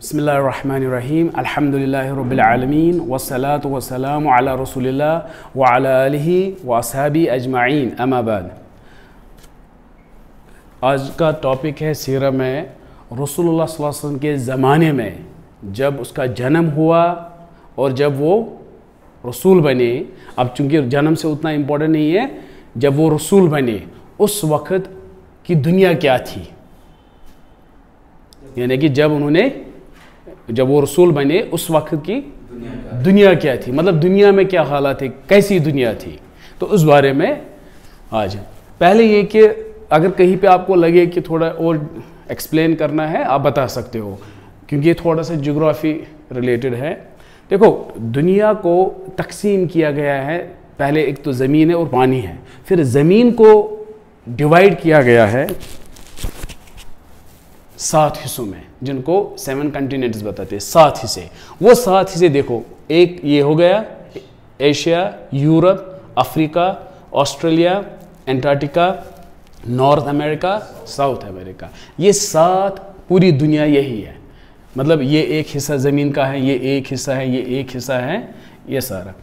बिस्मिल्लाहिर्रहमानिर्रहीम अल्हम्दुलिल्लाहि रब्बिल आलमीन वस्सलातु वस्सलामु अला रसूलिल्लाह व अला आलिहि व अस्हाबी अजमाइन अम्मा बाद। आज का टॉपिक है सीरत में रसूलुल्लाह सल्लल्लाहु अलैहि वसल्लम के ज़माने में जब उसका जन्म हुआ और जब वो रसूल बने। अब चूँकि जन्म से उतना इम्पोर्टेंट नहीं है, जब वो रसूल बने उस वक़्त की दुनिया क्या थी, यानी कि जब वो रसूल बने उस वक्त की दुनिया क्या थी, मतलब दुनिया में क्या हालात थे, कैसी दुनिया थी, तो उस बारे में आज पहले ये कि अगर कहीं पे आपको लगे कि थोड़ा और एक्सप्लेन करना है आप बता सकते हो, क्योंकि ये थोड़ा सा ज्योग्राफी रिलेटेड है। देखो, दुनिया को तकसीम किया गया है, पहले एक तो ज़मीन है और पानी है, फिर ज़मीन को डिवाइड किया गया है 7 हिस्सों में, जिनको 7 कॉन्टिनेंट्स बताते हैं। 7 हिस्से, वो 7 हिस्से देखो, एक ये हो गया Asia, Europe, Africa, Australia, Antarctica, north America, south America, ये 7 पूरी दुनिया यही है। मतलब ये एक हिस्सा ज़मीन का है, ये एक हिस्सा है, ये एक हिस्सा है, ये सारा।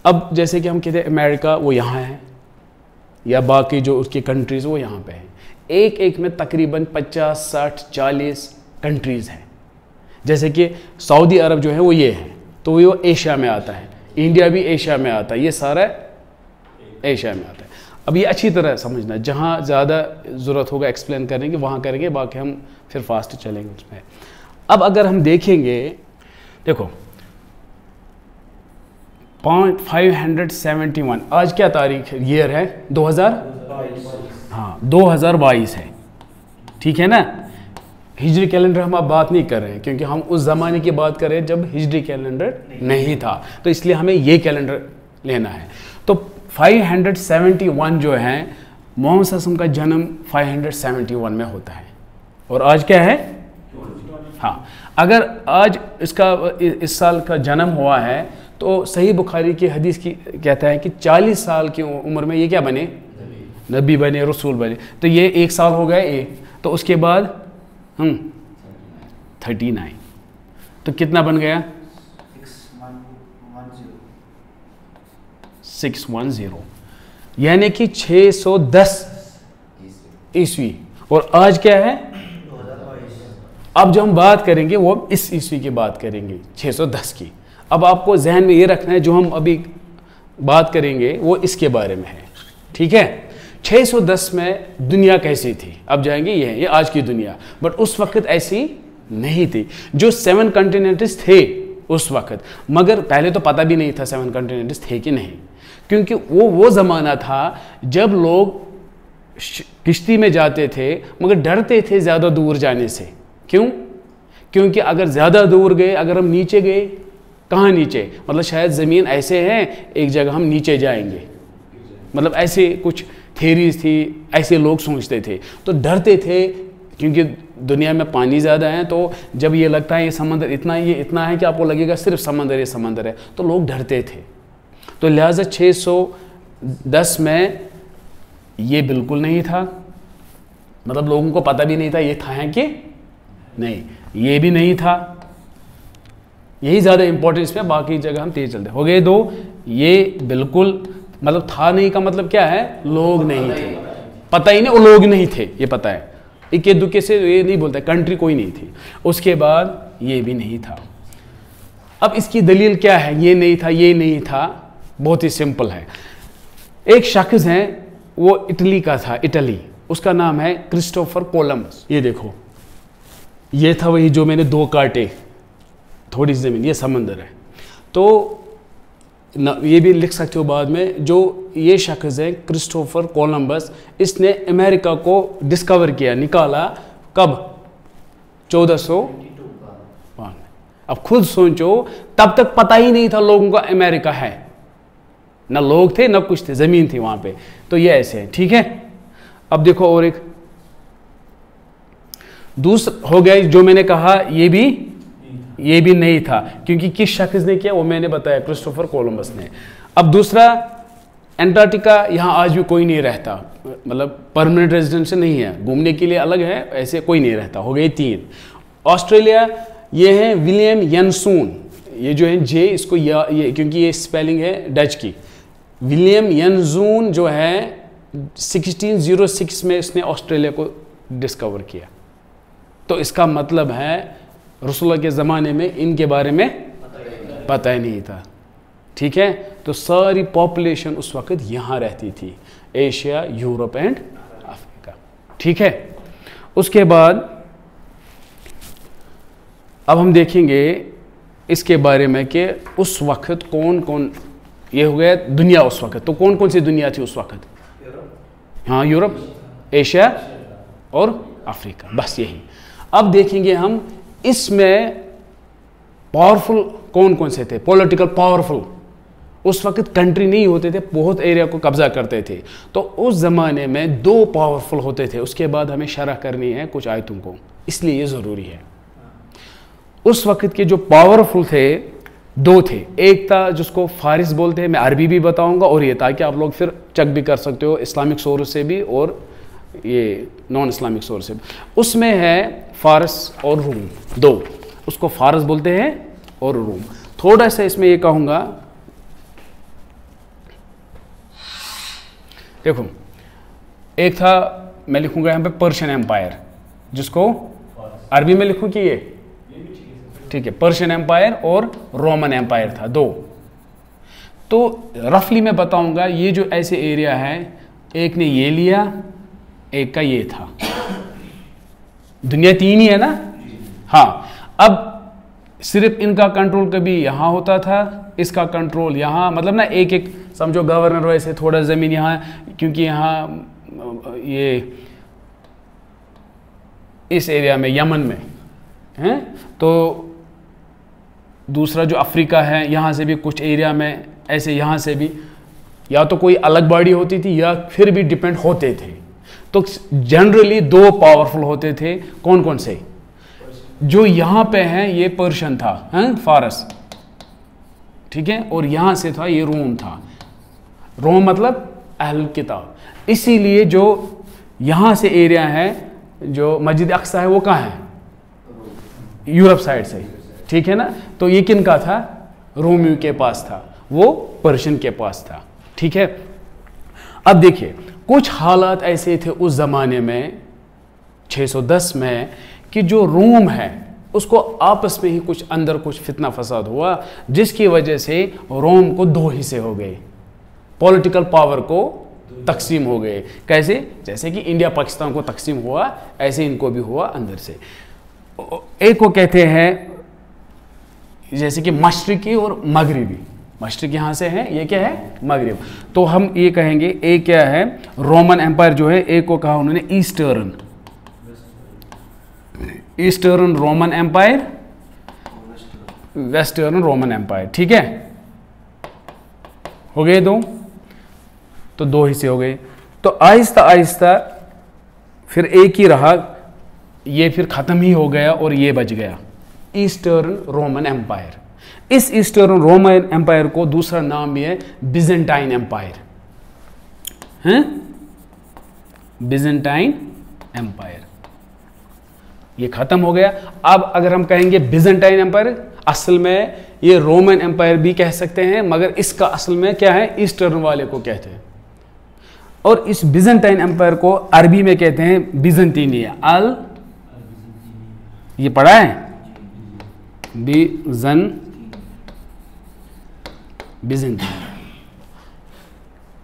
अब जैसे कि हम कहते हैं अमेरिका वो यहाँ है, या बाकी जो उसकी कंट्रीज़ वो यहाँ पे हैं। एक एक में तकरीबन 50, 60, 40 कंट्रीज़ हैं। जैसे कि सऊदी अरब जो है वो ये है, तो वो एशिया में आता है, इंडिया भी एशिया में आता है, ये सारा एशिया में आता है। अब ये अच्छी तरह समझना, जहाँ ज़्यादा ज़रूरत होगा एक्सप्लेन करेंगे वहाँ करेंगे, बाकी हम फिर फास्ट चलेंगे उसमें। अब अगर हम देखेंगे, देखो 571, आज क्या तारीख है, ईयर है 2022 है, ठीक है ना। हिजरी कैलेंडर हम अब बात नहीं कर रहे हैं, क्योंकि हम उस ज़माने की बात कर रहे हैं जब हिजरी कैलेंडर नहीं था, तो इसलिए हमें ये कैलेंडर लेना है। तो 571 जो है, मोहम्मद सल्लल्लाहु अलैहि वसल्लम का जन्म 571 में होता है, और आज क्या है, हाँ, अगर आज इस साल का जन्म हुआ है तो सही बुखारी की हदीस की कहता है कि 40 साल की उम्र में ये क्या बने, नबी बने, रसूल बने। तो ये 1 साल हो गए तो उसके बाद 39, तो कितना बन गया 610, यानी कि 610 ईस्वी। और आज क्या है, अब जो हम बात करेंगे वो इस ईस्वी की बात करेंगे, 610 की। अब आपको जहन में ये रखना है जो हम अभी बात करेंगे वो इसके बारे में है, ठीक है। 610 में दुनिया कैसी थी, अब जाएंगे ये आज की दुनिया, बट उस वक्त ऐसी नहीं थी। जो 7 कॉन्टिनेंट्स थे उस वक्त, मगर पहले तो पता भी नहीं था 7 कॉन्टिनेंट्स थे कि नहीं, क्योंकि वो ज़माना था जब लोग किश्ती में जाते थे, मगर डरते थे ज़्यादा दूर जाने से। क्यों? क्योंकि अगर ज़्यादा दूर गए, अगर हम नीचे गए, कहाँ नीचे, मतलब शायद ज़मीन ऐसे है एक जगह हम नीचे जाएंगे, मतलब ऐसे कुछ थेरीज थी, ऐसे लोग सोचते थे, तो डरते थे। क्योंकि दुनिया में पानी ज़्यादा है, तो जब ये लगता है ये समंदर इतना है कि आपको लगेगा सिर्फ समंदर है, तो लोग डरते थे। तो लिहाजा 610 में ये बिल्कुल नहीं था, मतलब लोगों को पता भी नहीं था ये था है कि नहीं, ये भी नहीं था। यही ज़्यादा इंपॉर्टेंस पे, बाकी जगह हम तेज चलते हो गए। 2 ये बिल्कुल, मतलब था नहीं का मतलब क्या है, लोग नहीं थे, पता ही नहीं, वो लोग नहीं थे, ये पता है, इक्के दुक्के से ये नहीं बोलता, कंट्री कोई नहीं थी। उसके बाद ये भी नहीं था। अब इसकी दलील क्या है, ये नहीं था, बहुत ही सिंपल है। एक शख्स है, वो इटली का था, इटली, उसका नाम है क्रिस्टोफर कोलंबस। ये देखो, ये था वही जो मैंने 2 काटे, थोड़ी सी ज़मीन, ये समंदर है। तो ये भी लिख सकते हो बाद में, जो ये शख्स है क्रिस्टोफर कोलंबस, इसने अमेरिका को डिस्कवर किया, निकाला, कब, 1492। अब खुद सोचो, तब तक पता ही नहीं था लोगों को अमेरिका है, ना लोग थे ना कुछ थे, ज़मीन थी वहाँ पे। तो ये ऐसे है, ठीक है। अब देखो, और एक दूसरा हो गया जो मैंने कहा, ये भी नहीं था, क्योंकि किस शख्स ने किया वो मैंने बताया, क्रिस्टोफर कोलंबस ने। अब दूसरा, एंटार्क्टिका, यहाँ आज भी कोई नहीं रहता, मतलब परमानेंट रेजिडेंस नहीं है, घूमने के लिए अलग है, ऐसे कोई नहीं रहता। हो गई 3। ऑस्ट्रेलिया, ये है विलियम यनसून, ये जो है जे इसको ये क्योंकि ये स्पेलिंग है डच की। विलियम यनसून जो है 1606 में इसने ऑस्ट्रेलिया को डिस्कवर किया। तो इसका मतलब है रसूलुल्लाह के ज़माने में इनके बारे में पता ही नहीं था। ठीक है, तो सारी पॉपुलेशन उस वक्त यहाँ रहती थी, एशिया, यूरोप एंड अफ्रीका। ठीक है, उसके बाद अब हम देखेंगे इसके बारे में कि उस वक्त कौन कौन, ये हो गया दुनिया उस वक्त, तो कौन कौन सी दुनिया थी उस वक्त? हाँ, यूरोप, एशिया और अफ्रीका, बस यही। अब देखेंगे हम इसमें पावरफुल कौन कौन से थे, पॉलिटिकल पावरफुल। उस वक्त कंट्री नहीं होते थे, बहुत एरिया को कब्जा करते थे। तो उस ज़माने में 2 पावरफुल होते थे। उसके बाद हमें शरह करनी है कुछ आयतों को, इसलिए ये ज़रूरी है। उस वक्त के जो पावरफुल थे 2 थे। एक था जिसको फारिस बोलते हैं, मैं अरबी भी बताऊंगा, और ये ताकि आप लोग फिर चेक भी कर सकते हो इस्लामिक सोर्स से भी और ये नॉन इस्लामिक सोर्स से भी। उसमें है फारस और रूम, 2, उसको फारस बोलते हैं और रूम। थोड़ा सा इसमें ये कहूँगा, देखो एक था, मैं लिखूंगा यहाँ पे पर्शियन एम्पायर, जिसको अरबी में लिखूँ कि ये ठीक है, पर्शियन एम्पायर और रोमन एम्पायर था 2। तो रफली मैं बताऊंगा, ये जो ऐसे एरिया है, एक ने ये लिया, एक का ये था, दुनिया 3 ही है ना। हाँ, अब सिर्फ इनका कंट्रोल कभी यहाँ होता था, इसका कंट्रोल यहाँ, मतलब ना एक एक समझो गवर्नर वैसे, थोड़ा ज़मीन यहाँ, क्योंकि यहाँ ये इस एरिया में यमन में हैं, तो दूसरा जो अफ्रीका है, यहाँ से भी कुछ एरिया में ऐसे, यहाँ से भी या तो कोई अलग बॉडी होती थी या फिर भी डिपेंड होते थे। तो जनरली 2 पावरफुल होते थे। कौन कौन से? जो यहाँ पे हैं ये पर्शियन था, हैं, फारस, ठीक है, और यहाँ से था ये रोम था। रोम मतलब अहल किताब। इसीलिए जो यहाँ से एरिया है, जो मस्जिद अक्सा है, वो कहाँ है? यूरोप साइड से, ठीक है ना। तो ये किन का था? रोमियो के पास था, वो पर्शियन के पास था। ठीक है, अब देखिए कुछ हालात ऐसे थे उस ज़माने में 610 में कि जो रोम है उसको आपस में ही कुछ अंदर कुछ फितना फसाद हुआ, जिसकी वजह से रोम को 2 हिस्से हो गए, पॉलिटिकल पावर को तकसीम हो गए। कैसे? जैसे कि इंडिया पाकिस्तान को तकसीम हुआ, ऐसे इनको भी हुआ अंदर से। एक को कहते हैं जैसे कि मशरिकी और मगरिबी। मशरिक यहाँ से है, ये क्या है? मगरिब। तो हम ये कहेंगे एक क्या है? रोमन एम्पायर जो है, एक को कहा उन्होंने eastern, eastern Roman empire, western Roman empire. ठीक है, हो गए 2, तो 2 हिस्से हो गए। तो आहिस्ता आहिस्ता फिर एक ही रहा, ये फिर खत्म ही हो गया और ये बच गया, ईस्टर्न रोमन एम्पायर। इस ईस्टर्न रोमन एम्पायर को दूसरा नाम भी है बिजेंटाइन एम्पायर, हैं, बिजेंटाइन एम्पायर। ये खत्म हो गया। अब अगर हम कहेंगे बिजेंटाइन एम्पायर, असल में ये रोमन एम्पायर भी कह सकते हैं, मगर इसका असल में क्या है? ईस्टर्न वाले को कहते हैं। और इस बिजेंटाइन एम्पायर को अरबी में कहते हैं बिजेंटीनिया। अल, ये पढ़ा है? बिजेंटीनिया।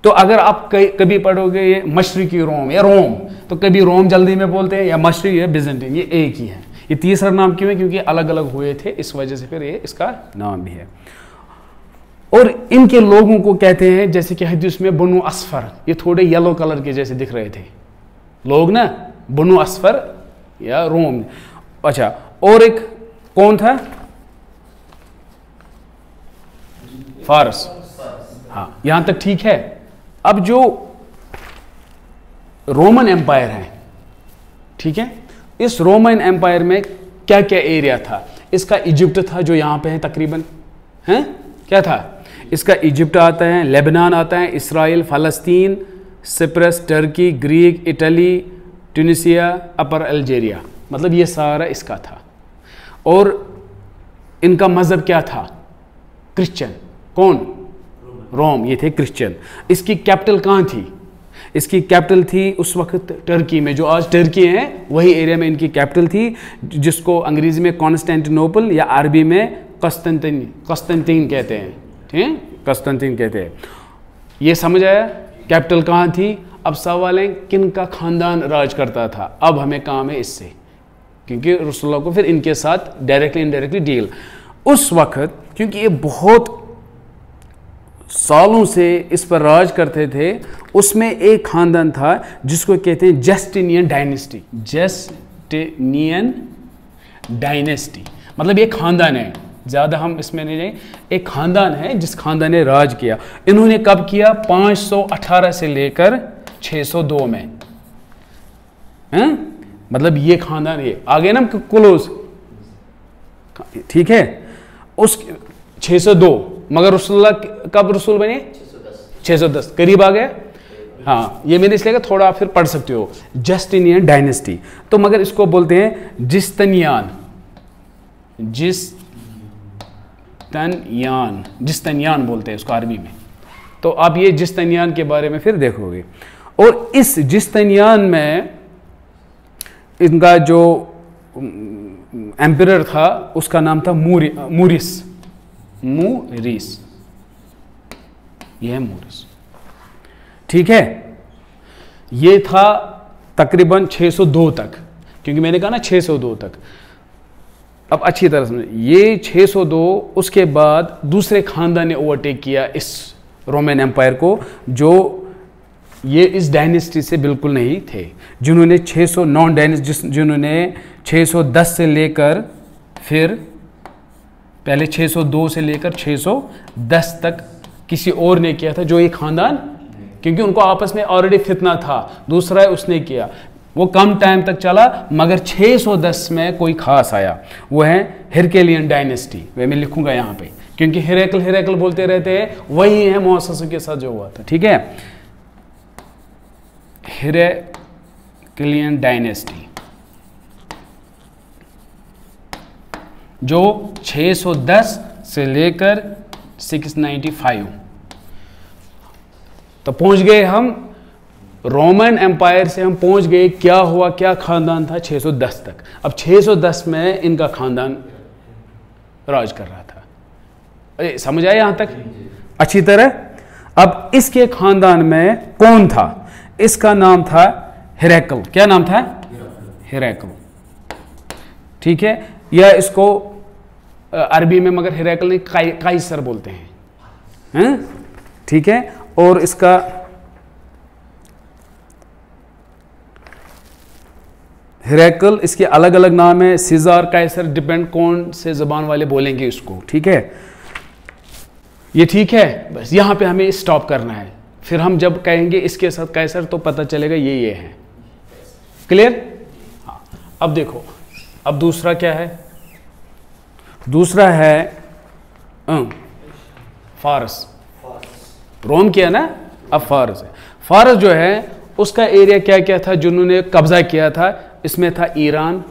तो अगर आप कभी पढ़ोगे ये मशरिकी रोम या रोम, तो कभी रोम जल्दी में बोलते हैं, या मशरिक या बिजेंटीन, ये एक ही है। ये तीसरा नाम क्यों है? क्योंकि अलग अलग हुए थे, इस वजह से फिर ये इसका नाम भी है। और इनके लोगों को कहते हैं, जैसे कि हदीस में बनु अस्फर, ये थोड़े येलो कलर के जैसे दिख रहे थे लोग ना, बनु अस्फर या रोम। अच्छा, और एक कौन था? फारस। हाँ, यहां तक ठीक है। अब जो रोमन एम्पायर है, ठीक है, इस रोमन एम्पायर में क्या क्या एरिया था? इसका इजिप्ट था जो यहां पे है तकरीबन, हैं, क्या था इसका? इजिप्ट आता है, लेबनान आता है, इसराइल, फ़लस्तीन, Cyprus, Turkey, Greek, Italy, Tunisia, upper Algeria, मतलब ये सारा इसका था। और इनका मजहब क्या था? क्रिश्चियन। कौन? रोम। ये थे क्रिश्चियन। इसकी कैपिटल कहाँ थी? इसकी कैपिटल थी उस वक्त टर्की में, जो आज टर्की है वही एरिया में इनकी कैपिटल थी, जिसको अंग्रेजी में कॉन्स्टेंटिनोपल या अरबी में कस्तंतीन कहते हैं। ठीक है, कस्तंतीन कहते हैं। ये समझ आया कैपिटल कहाँ थी? अब सवाल है किन का खानदान राज करता था। अब हमें काम है इससे, क्योंकि रसूलुल्लाह को फिर इनके साथ डायरेक्टली इनडायरेक्टली डील। उस वक्त क्योंकि ये बहुत सालों से इस पर राज करते थे, उसमें एक खानदान था जिसको कहते हैं जस्टिनियन डायनेस्टी। जस्टिनियन डायनेस्टी मतलब ये खानदान है, ज़्यादा हम इसमें नहीं जाएंगे। एक खानदान है जिस खानदान ने राज किया। इन्होंने कब किया? 518 से लेकर 602 में। हैं? मतलब ये खानदान, ये आगे ना क्लोज, ठीक है। उस 602 मगर रसूलुल्लाह कब रसूल बने? 610 करीब आ गए। हाँ, ये मैंने इसलिए थोड़ा आप फिर पढ़ सकते हो। जस्टिनियन डायनेस्टी तो मगर इसको बोलते हैं जिस्तनियान। जिस्तनियान बोलते हैं उसको अरबी में। तो आप ये जिस्तनियान के बारे में फिर देखोगे। और इस जिस्तनियान में इनका जो एम्परर था उसका नाम था मूरिस। यह है मूरिस, ठीक है। ये था तकरीबन 602 तक, क्योंकि मैंने कहा ना 602 तक। अब अच्छी तरह समझ, ये 602 उसके बाद दूसरे खानदान ने ओवरटेक किया इस रोमन एम्पायर को, जो ये इस डायनेस्टी से बिल्कुल नहीं थे, जिन्होंने 600 नॉन डायनेस्टी, जिन्होंने 610 से लेकर फिर पहले 602 से लेकर 610 तक किसी और ने किया था, जो ये खानदान, क्योंकि उनको आपस में ऑलरेडी फितना था। दूसरा है उसने किया, वो कम टाइम तक चला, मगर 610 में कोई खास आया, वो है हिरकेलियन डायनेस्टी। वह मैं लिखूंगा यहाँ पे, क्योंकि हिरकल बोलते रहते हैं, वही है मुअस्ससों के साथ जो हुआ था, ठीक है। हिरकलियन डायनेस्टी जो 610 से लेकर 695 तो पहुंच गए हम रोमन एम्पायर से। हम पहुंच गए, क्या हुआ, क्या खानदान था 610 तक। अब 610 में इनका खानदान राज कर रहा था। अरे समझ आया यहां तक अच्छी तरह? अब इसके खानदान में कौन था? इसका नाम था हिरकल। क्या नाम था? हिरकल, ठीक है। या इसको अरबी में मगर हिरकल नहीं, काइसर बोलते हैं, ठीक है। और इसका हिरकल, इसके अलग अलग नाम है, सीजार, काइसर, डिपेंड कौन से जबान वाले बोलेंगे इसको, ठीक है। ये ठीक है, बस यहां पे हमें स्टॉप करना है। फिर हम जब कहेंगे इसके साथ काइसर तो पता चलेगा ये है। क्लियर? हाँ। अब देखो, अब दूसरा क्या है? दूसरा है फारस। रोम किया ना, अब फारस है। फारस जो है उसका एरिया क्या क्या था जिन्होंने कब्जा किया था? इसमें था ईरान,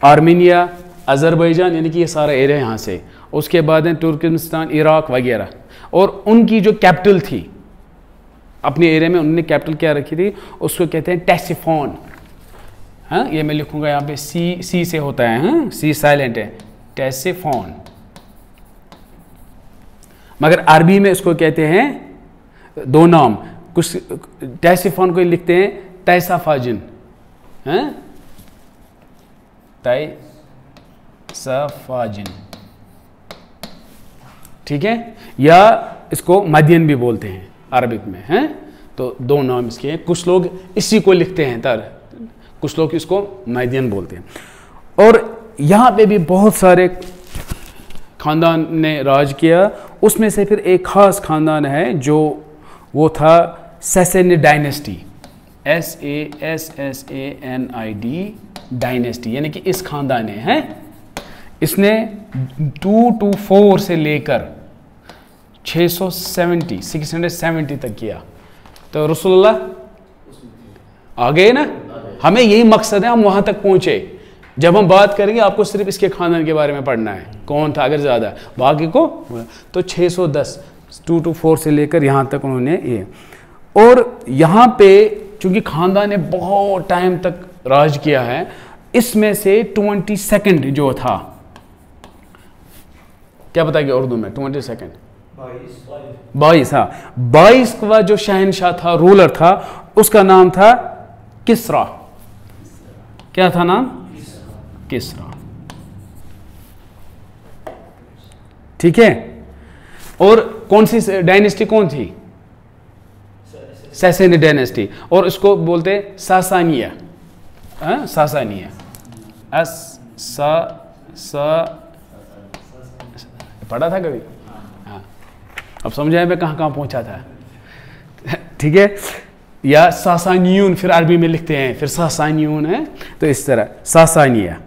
आर्मीनिया, अजरबैजान, यानी कि ये सारा एरिया यहाँ से। उसके बाद है तुर्कमेनिस्तान, इराक वगैरह। और उनकी जो कैपिटल थी अपने एरिया में, उन्होंने कैपिटल क्या रखी थी? उसको कहते हैं टेसिफोन। हाँ, ये मैं लिखूंगा यहाँ पे, सी से होता है, हाँ, सी साइलेंट है, टेसिफोन। मगर अरबी में इसको कहते हैं दो नाम, कुछ टेसिफोन को लिखते हैं तैसाफाजिन, तैसाफाजिन, ठीक है। या इसको मदियन भी बोलते हैं अरबिक में, हैं। तो दो नाम इसके हैं। कुछ लोग इसी को लिखते हैं कुछ लोग इसको मदियन बोलते हैं। और यहाँ पे भी बहुत सारे खानदान ने राज किया। उसमें से फिर एक खास खानदान है जो वो था सैसेनिड डायनेस्टी, SASSANID डायनेस्टी, यानी कि इस खानदान ने है। इसने 224 से लेकर 670 तक किया। तो रसूलुल्लाह आ गए ना, हमें यही मकसद है, हम वहां तक पहुंचे। जब हम बात करेंगे आपको सिर्फ इसके खानदान के बारे में पढ़ना है, कौन था अगर ज़्यादा, बाकी को। तो 610 2 to 4 से लेकर यहाँ तक उन्होंने ये। और यहाँ पे चूंकि खानदान ने बहुत टाइम तक राज किया है, इसमें से 22nd जो था, क्या बताएंगे उर्दू में 22nd 22, हाँ 22वां जो शहनशाह था, रूलर था, उसका नाम था किसरा। क्या था नाम? किसरा। ठीक है। और कौन सी डायनेस्टी कौन थी? सैसेनिड डायनेस्टी। और इसको बोलते सासानिया, सासानिया, पढ़ा था कभी? हाँ, अब समझ आए मैं कहाँ कहाँ पहुंचा था। ठीक है। या सासानियून फिर अरबी में लिखते हैं, फिर सासानियून है, तो इस तरह सासानिया।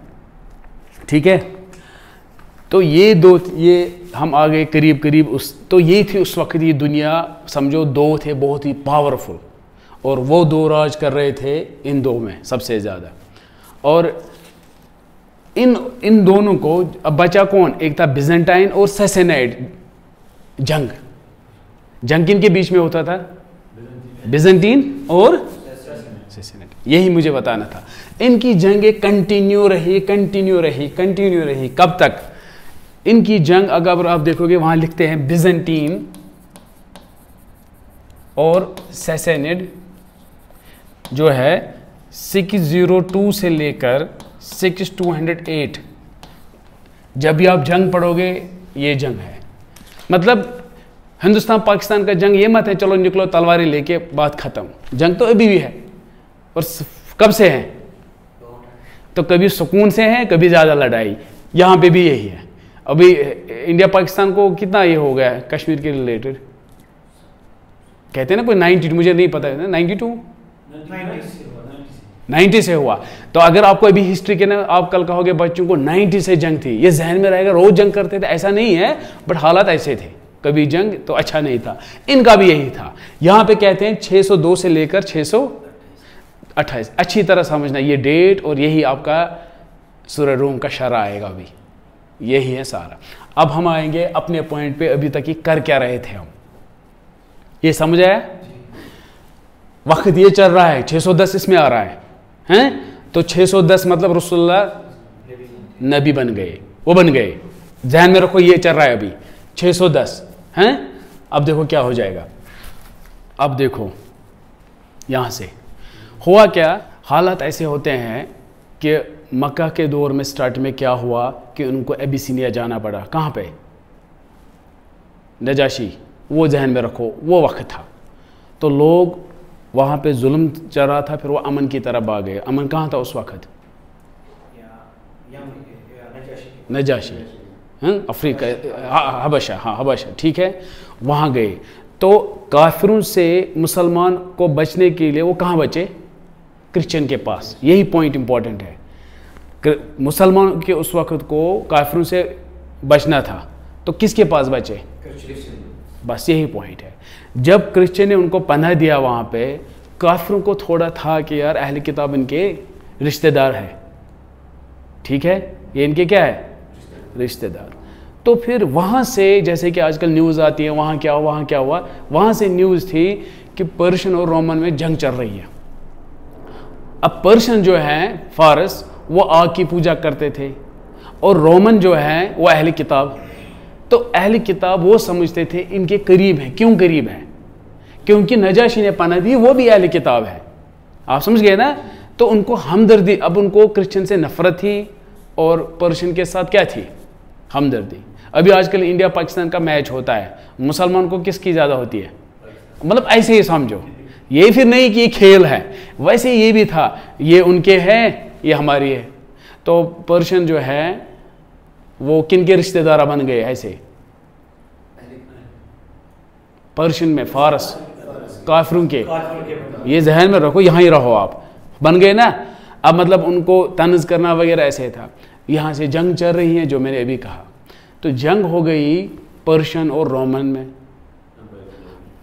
ठीक है। तो ये दो, ये हम आ गए करीब करीब उस, तो ये थी उस वक्त ये दुनिया, समझो दो थे बहुत ही पावरफुल, और वो दो राज कर रहे थे इन दो में सबसे ज़्यादा। और इन दोनों को अब बचा कौन? एक था बिजेंटाइन और सैसेनाइड जंग। जंग किन के बीच में होता था? बिजेंटीन और सैसेनाइड। यही मुझे बताना था। इनकी जंगें कंटिन्यू रही, कंटिन्यू रही, कंटिन्यू रही। कब तक? इनकी जंग अगर आप देखोगे वहां लिखते हैं बिजेंटीन और सैसेनिड जो है 602 से लेकर 6208। जब भी आप जंग पढ़ोगे ये जंग है। मतलब हिंदुस्तान पाकिस्तान का जंग ये मत है चलो निकलो तलवारें लेके बात खत्म। जंग तो अभी भी है। और कब से है? तो कभी सुकून से है, कभी ज़्यादा लड़ाई। यहाँ पे भी यही है। अभी इंडिया पाकिस्तान को कितना ये हो गया है कश्मीर के रिलेटेड? कहते हैं ना कोई 92, मुझे नहीं पता है, 90 से हुआ। तो अगर आपको अभी हिस्ट्री के ना, आप कल कहोगे बच्चों को 90 से जंग थी, ये जहन में रहेगा, रोज जंग करते थे, ऐसा नहीं है, बट हालात ऐसे थे। कभी जंग तो अच्छा नहीं था। इनका भी यही था। यहाँ पे कहते हैं 602 से लेकर 628। अच्छी तरह समझना ये डेट, और यही आपका सूरह रूम का शरा आएगा अभी। यही है सारा। अब हम आएंगे अपने पॉइंट पे, अभी तक ये कर क्या रहे थे हम, ये समझ आया? वक्त ये चल रहा है, 610 इसमें आ रहा है, हैं? तो 610 मतलब रसूलुल्लाह नबी बन गए, वो बन गए। ध्यान में रखो ये चल रहा है अभी 610, हैं? अब देखो क्या हो जाएगा। अब देखो यहां से हुआ क्या। हालात ऐसे होते हैं कि मक्का के दौर में स्टार्ट में क्या हुआ कि उनको एबिसिनिया जाना पड़ा। कहाँ पे? नजाशी। वो जहन में रखो, वो वक्त था। तो लोग वहाँ पे जुल्म चल रहा था, फिर वो अमन की तरफ आ गए। अमन कहाँ था उस वक्त? नजाशी, अफ्रीका, हबशा, हाँ हबशा, ठीक है, वहाँ गए। तो काफिरों से मुसलमान को बचने के लिए वो कहाँ बचे? क्रिश्चियन के पास। यही पॉइंट इंपॉर्टेंट है। मुसलमान के उस वक्त को काफिरों से बचना था, तो किसके पास बचे? बस यही पॉइंट है। जब क्रिश्चियन ने उनको पनाह दिया वहाँ पे, काफिरों को थोड़ा था कि यार अहले किताब इनके रिश्तेदार है, ठीक है, ये इनके क्या है? रिश्तेदार। तो फिर वहाँ से, जैसे कि आजकल न्यूज़ आती है, वहाँ क्या हुआ, वहाँ क्या हुआ, वहाँ से न्यूज़ थी कि पर्शियन और रोमन में जंग चल रही है। अब पर्शियन जो है फारस, वो आग की पूजा करते थे, और रोमन जो है वो अहले किताब। तो अहले किताब वो समझते थे इनके करीब हैं। क्यों करीब हैं? क्योंकि नजाशी ने पनाह दी, वो भी अहले किताब है। आप समझ गए ना? तो उनको हमदर्दी, अब उनको क्रिश्चियन से नफरत थी और पर्शियन के साथ क्या थी? हमदर्दी। अभी आजकल इंडिया पाकिस्तान का मैच होता है, मुसलमान को किसकी ज़्यादा होती है? मतलब ऐसे ही समझो, ये फिर नहीं कि ये खेल है, वैसे ये भी था, ये उनके हैं, ये हमारी है। तो पर्शियन जो है वो किन के रिश्तेदार बन गए? ऐसे पर्शियन में फारस, काफिरों के। ये जहन में रखो, यहाँ ही रहो आप, बन गए ना। अब मतलब उनको तनज़ करना वगैरह ऐसे था। यहाँ से जंग चल रही है जो मैंने अभी कहा। तो जंग हो गई पर्शियन और रोमन में।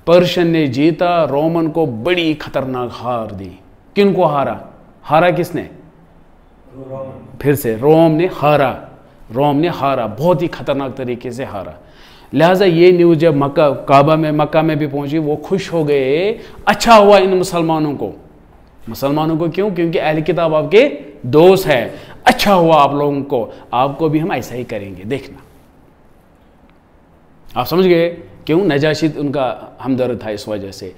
पर्शियन ने जीता, रोमन को बड़ी खतरनाक हार दी। किन को हारा? हारा किसने? फिर से रोम ने हारा, रोम ने हारा, बहुत ही खतरनाक तरीके से हारा। लिहाजा ये न्यूज़ जब मक्का में भी पहुंची, वो खुश हो गए, अच्छा हुआ इन मुसलमानों को क्यों? क्योंकि अहले किताब आपके दोस्त है, अच्छा हुआ आप लोगों को, आपको भी हम ऐसा ही करेंगे, देखना। आप समझ गए क्यों? नजाशी उनका हमदर्द था इस वजह से।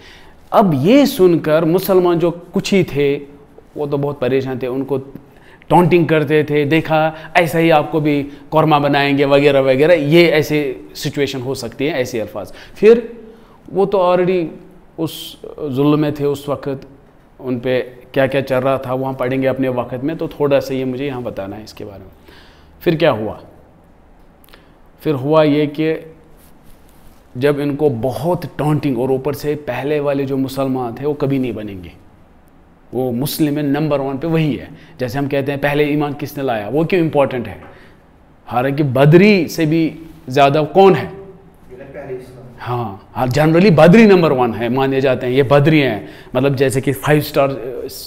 अब ये सुनकर मुसलमान जो कुछ ही थे वो तो बहुत परेशान थे, उनको टॉन्टिंग करते थे, देखा ऐसा ही आपको भी कौरमा बनाएंगे वगैरह वगैरह, ये ऐसे सिचुएशन हो सकती है, ऐसे अल्फाज। फिर वो तो ऑलरेडी उस जुल्म में थे उस वक़्त, उन पे क्या क्या चल रहा था वहाँ पढ़ेंगे अपने वक़्त में, तो थोड़ा सा ये मुझे यहाँ बताना है इसके बारे में। फिर क्या हुआ? फिर हुआ ये कि जब इनको बहुत टॉन्टिंग, और ऊपर से पहले वाले जो मुसलमान थे वो कभी नहीं बनेंगे, वो मुस्लिम में नंबर 1 पे वही है। जैसे हम कहते हैं पहले ईमान किसने लाया, वो क्यों इंपॉर्टेंट है? हालांकि बदरी से भी ज़्यादा कौन है? हाँ, जनरली बदरी नंबर 1 है माने जाते हैं, ये बदरी हैं, मतलब जैसे कि 5 स्टार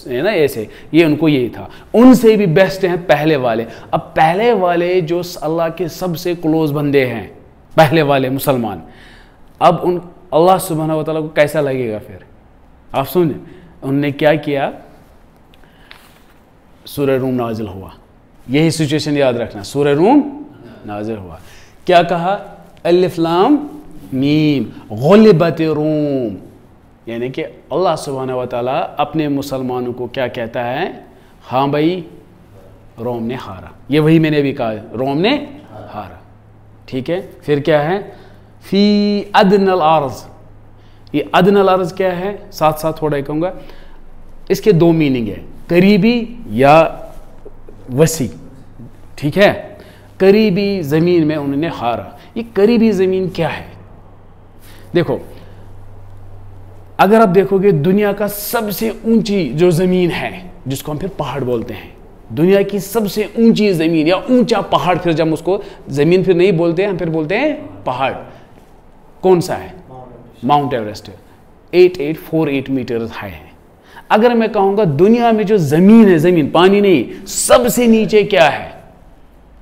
है ना, ऐसे ये उनको यही था। उनसे भी बेस्ट हैं पहले वाले। अब पहले वाले जो अल्लाह के सबसे क्लोज बंदे हैं, पहले वाले मुसलमान, अब उन अल्लाह सुब्हानहू व तआला को कैसा लगेगा? फिर आप सुने उनने क्या किया, सूरह रूम नाजिल हुआ, यही सिचुएशन याद रखना, सूरह रूम नाजिल हुआ, क्या कहा? अलिफ लाम मीम गुलिबत रूम, यानी कि अल्लाह सुब्हानहू व तआला अपने मुसलमानों को क्या कहता है? हाँ भाई, रोम ने हारा। ये वही मैंने भी कहा, रोम ने हारा, ठीक है। फिर क्या है? फी अदनल अर्ज़, ये अदनल अर्ज़ क्या है? साथ साथ थोड़ा कहूँगा, इसके 2 मीनिंग है, करीबी या वसी, ठीक है। करीबी ज़मीन में उन्होंने हारा। ये करीबी ज़मीन क्या है? देखो, अगर आप देखोगे दुनिया का सबसे ऊंची जो ज़मीन है, जिसको हम फिर पहाड़ बोलते हैं, दुनिया की सबसे ऊंची ज़मीन या ऊंचा पहाड़, फिर जब उसको ज़मीन फिर नहीं बोलते हैं, हम फिर बोलते हैं पहाड़, कौन सा है? Mount Everest. 8848 मीटर हाई है। अगर मैं कहूँगा दुनिया में जो ज़मीन है, ज़मीन पानी नहीं, सबसे नीचे क्या है?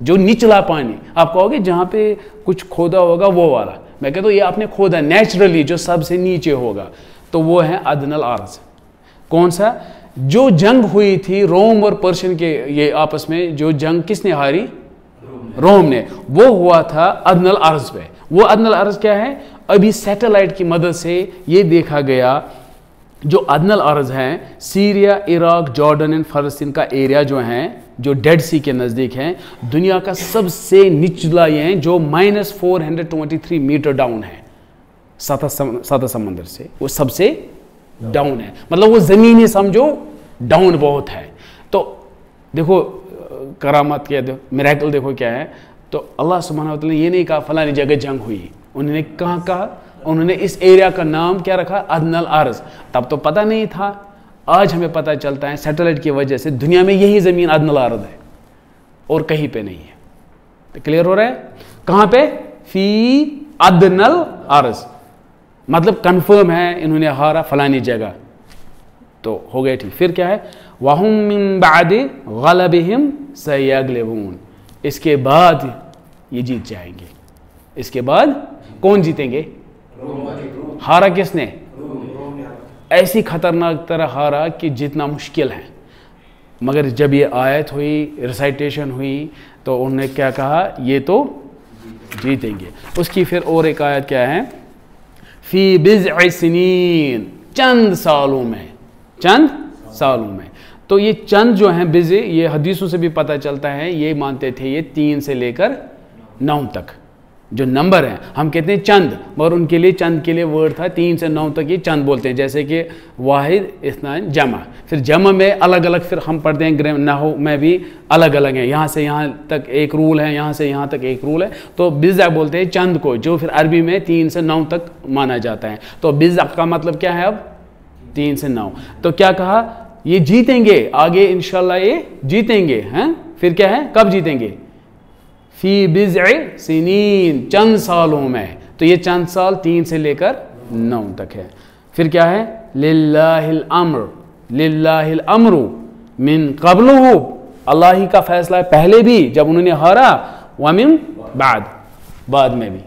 जो निचला पानी, आप कहोगे जहाँ पे कुछ खोदा होगा वो वाला, मैं कहता हूँ ये आपने खोदा नेचुरली, जो सबसे नीचे होगा, तो वो है अदनल अर्ज़। कौन सा? जो जंग हुई थी रोम और पर्शियन के ये आपस में, जो जंग किसने हारी? रोम ने। वो हुआ था अदनल अर्ज़ पे। वो अदनल अर्ज़ क्या है? अभी सैटेलाइट की मदद से ये देखा गया, जो अदनल अर्ज़ हैं, सीरिया, इराक, जॉर्डन एंड फ़लस्तीन का एरिया जो हैं, जो डेड सी के नज़दीक हैं, दुनिया का सबसे निचला ये हैं, जो -423 मीटर डाउन है साता समंदर से, वो सबसे डाउन है, मतलब वो ज़मीन ही समझो डाउन बहुत है। तो देखो करामत क्या, मिरेकल देखो क्या है। तो अल्लाह सुब्हानहू व तआला ये नहीं कहा फलानी जगह जंग हुई, उन्होंने कहाँ कहा? उन्होंने इस एरिया का नाम क्या रखा? अदनल अर्ज़। तब तो पता नहीं था, आज हमें पता चलता है सैटेलाइट की वजह से, दुनिया में यही ज़मीन अदनल अर्ज़ है और कहीं पे नहीं है। तो क्लियर हो रहा है? कहाँ पे? फी अदनल अर्ज़, मतलब कंफर्म है इन्होंने हारा फलानी जगह, तो हो गए ठीक। फिर क्या है? वहुम मिन बादि गलबिहिम सयगलिबून, इसके बाद ये जीत जाएंगे। इसके बाद कौन जीतेंगे? हारा किसने? ऐसी खतरनाक तरह हारा कि जितना मुश्किल है। मगर जब ये आयत हुई, रिसाइटेशन हुई, तो उन्होंने क्या कहा? ये तो जीतेंगे। उसकी फिर और एक आयत क्या है? फी बिज़अ सिनीन, चंद सालों में, चंद सालों में। तो ये चंद जो हैं बिज़, ये हदीसों से भी पता चलता है, ये मानते थे ये 3 से लेकर 9 तक जो नंबर हैं, हम कहते हैं चंद, मगर उनके लिए चंद के लिए वर्ड था 3 से 9 तक ये चंद बोलते हैं। जैसे कि वाहिद, इस्नान, जमा। फिर जमा में अलग अलग, फिर हम पढ़ते हैं नहू में भी अलग अलग है, यहाँ से यहाँ तक एक रूल है, यहाँ से यहाँ तक एक रूल है। तो बिज़ा बोलते हैं चंद को, जो फिर अरबी में 3 से 9 तक माना जाता है। तो बिज़ा का मतलब क्या है? अब 3 से 9। तो क्या कहा? ये जीतेंगे आगे इंशाल्लाह, ये जीतेंगे हैं। फिर क्या है? कब जीतेंगे? फी बिज़अ सिनीन, चंद सालों में। तो ये चंद साल 3 से लेकर 9 तक है। फिर क्या है? लिल्लाहिल अम्र, लिल्लाहिल अम्रु मिन क़ब्लुहु अल्लाह ही का फैसला है, पहले भी जब उन्होंने हारा, वमिन बाद में भी।